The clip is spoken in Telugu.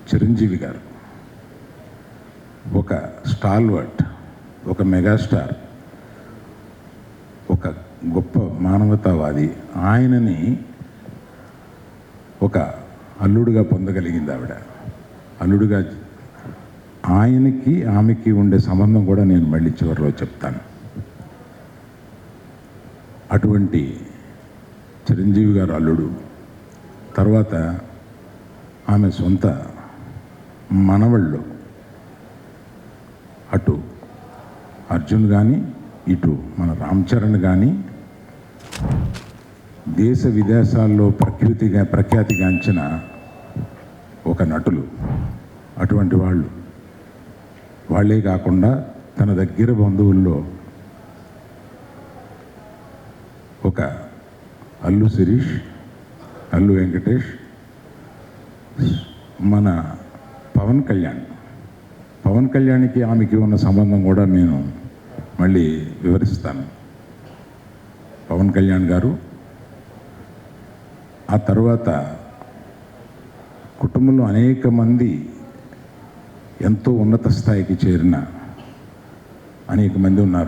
చిరంజీవి గారు ఒక స్టాల్వర్ట్, ఒక మెగాస్టార్, ఒక గొప్ప మానవతావాది. ఆయనని ఒక అల్లుడుగా పొందగలిగింది ఆవిడ. అల్లుడుగా ఆయనకి ఆమెకి ఉండే సంబంధం కూడా నేను మళ్ళీ చివరిలో చెప్తాను. అటువంటి చిరంజీవి గారు అల్లుడు, తర్వాత ఆమె సొంత మనవళ్ళు, అటు అర్జున్ కానీ ఇటు మన రామ్ చరణ్ కానీ దేశ విదేశాల్లో ప్రఖ్యాతిగాంచిన ఒక నటులు. అటువంటి వాళ్ళే కాకుండా తన దగ్గర బంధువుల్లో ఒక అల్లు శిరీష్, అల్లు వెంకటేష్, మన పవన్ కళ్యాణ్కి ఆమెకి ఉన్న సంబంధం కూడా నేను మళ్ళీ వివరిస్తాను. పవన్ కళ్యాణ్ గారు ఆ తర్వాత కుటుంబంలో అనేక మంది ఎంతో ఉన్నత స్థాయికి చేరిన అనేక మంది ఉన్నారు.